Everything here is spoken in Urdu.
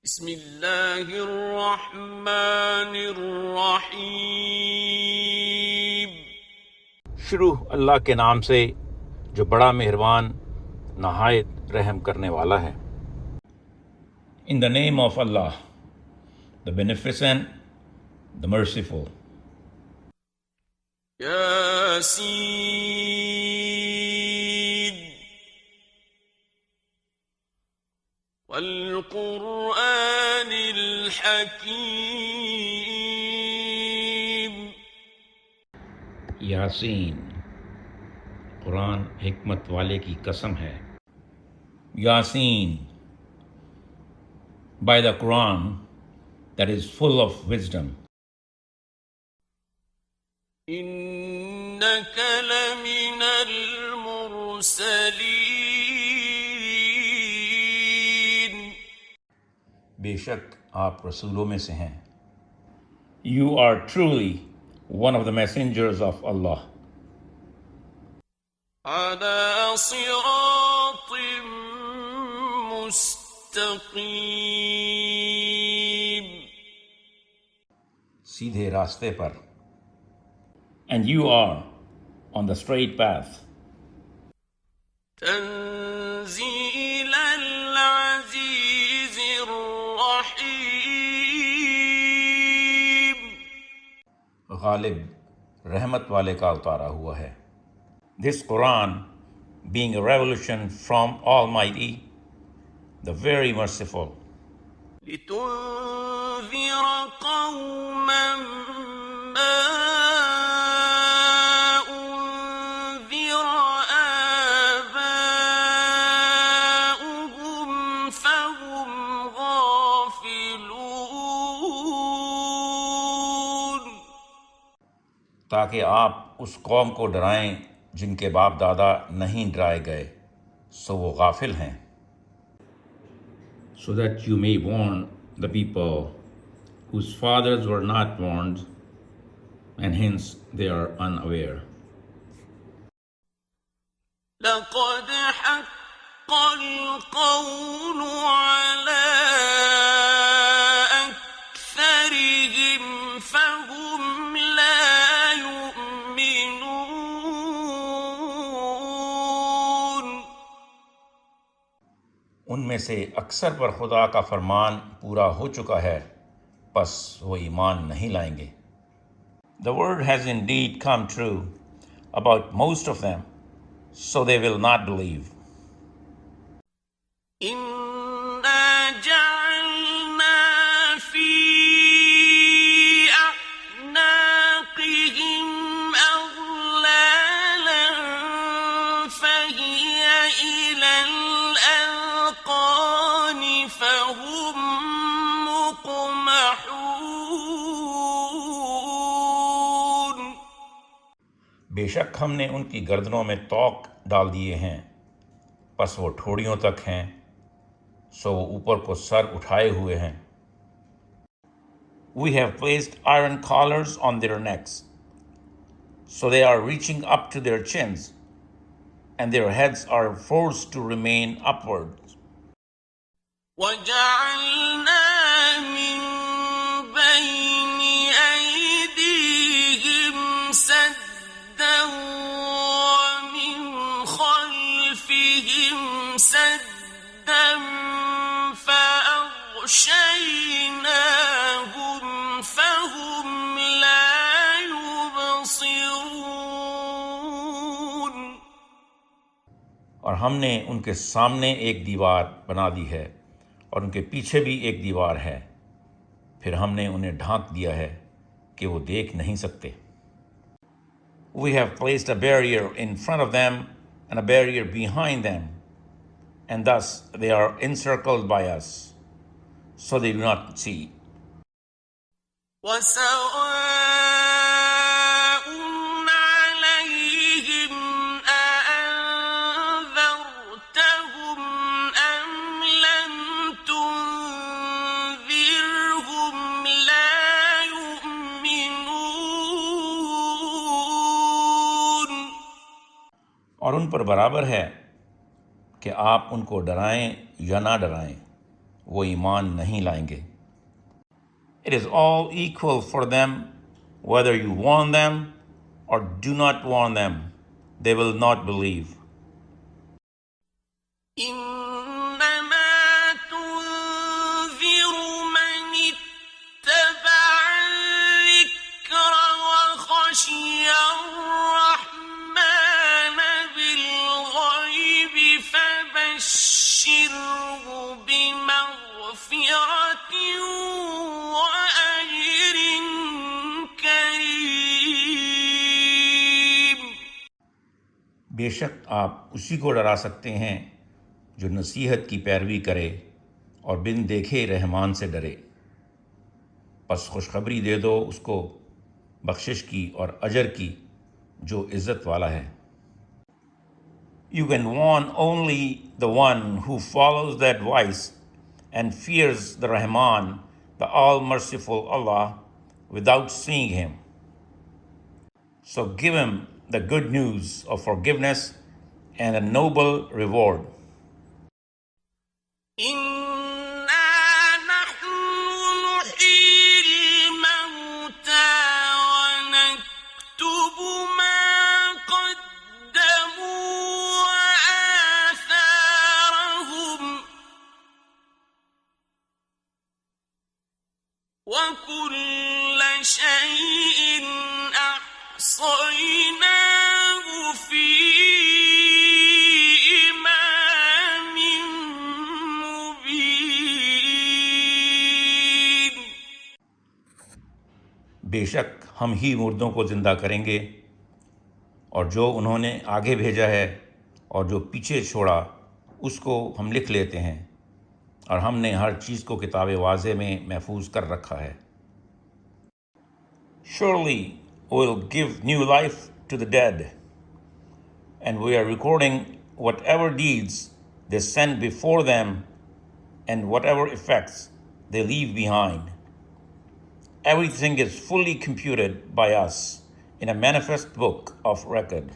بسم اللہ الرحمن الرحیم۔ شروع اللہ کے نام سے جو بڑا مہربان نہایت رحم کرنے والا ہے۔ In the name of Allah, the beneficent, the merciful. Yasin والقرآن الحکیم۔ یاسین، قرآن حکمت والے کی قسم ہے۔ Yasin, by the Quran that is full of wisdom. انک لمن المرسلین۔ بے شک آپ رسولوں میں سے ہیں۔ You are truly one of the messengers of Allah. علی صراط مستقیم۔ سیدھے راستے پر۔ And you are on the straight path. تنزیل العزیز الرحیم۔ غالب رحمت والے کا اتارا ہوا ہے۔ This Quran being a revelation from Almighty, the very merciful. لتنذر قوما ما انذر آباؤهم فهم غافلون۔ تاکہ آپ اس قوم کو ڈرائیں جن کے باپ دادا نہیں ڈرائے گئے، سو وہ غافل ہیں۔ So that you may warn the people whose fathers were not warned, and hence they are unaware. لقد حق القول على أكثرهم فهم لا يؤمنون۔ ان میں سے اکثر پر خدا کا فرمان پورا ہو چکا ہے، پس وہ ایمان نہیں لائیں گے۔ The word has indeed come true about most of them, so they will not believe. إنا جعلنا في أعناقهم أغلالا فهي إلى الأذقان فهم مقمحون۔ بے شک ہم نے ان کی گردنوں میں طوق ڈال دیے ہیں، پس وہ ٹھوڑیوں تک ہیں، سو وہ اوپر کو سر اٹھائے ہوئے ہیں۔ We have placed iron collars on their necks, so they are reaching up to their chins, and their heads are forced to remain upwards. وَجَعَلْنَا مِن بَيْنِ أَيْدِيهِمْ سَدًّا وَمِنْ خَلْفِهِمْ سَدًّا فَأَغْشَيْنَاهُمْ فَهُمْ لَا يُبْصِرُونَ۔ اور ہم نے ان کے سامنے ایک دیوار بنا دی ہے، اور ان کے پیچھے بھی ایک دیوار ہے، پھر ہم نے انہیں ڈھانک دیا ہے کہ وہ دیکھ نہیں سکتے۔ We have placed a barrier in front of them and a barrier behind them, and thus they are encircled by us, so they do not see. وَسَوَاءٌ عَلَيْهِمْ أَأَنذَرْتَهُمْ أَمْ لَمْ تُنذِرْهُمْ لَا يُؤْمِنُونَ۔ اور ان پر برابر ہے کہ آپ ان کو ڈرائیں یا نہ ڈرائیں، وہ ایمان نہیں لائیں گے۔ It is all equal for them whether you warn them or do not warn them. They will not believe. إنما تنذر من اتبع الذكر وخشي الرحمن بالغيب فبشره بمغفرة وأجر كريم۔ بے شک آپ اسی کو ڈرا سکتے ہیں جو نصیحت کی پیروی کرے اور بن دیکھے رحمان سے ڈرے، پس خوشخبری دے دو اس کو بخشش کی اور اجر کی جو عزت والا ہے۔ You can warn only the one who follows the advice and fears the Rahman, the all-merciful Allah, without seeing him. So give him the good news of forgiveness and a noble reward. إنا نحن نحيي الموتى ونكتب ما قدموا وآثارهم وكل شيء أحصيناه في إمام مبين۔ بے شک ہم ہی مردوں کو زندہ کریں گے، اور جو انہوں نے آگے بھیجا ہے اور جو پیچھے چھوڑا اس کو ہم لکھ لیتے ہیں، اور ہم نے ہر چیز کو کتاب واضح میں محفوظ کر رکھا ہے۔ Surely we will give new life to the dead, and we are recording whatever deeds they send before them and whatever effects they leave behind. Everything is fully computed by us in a manifest book of record.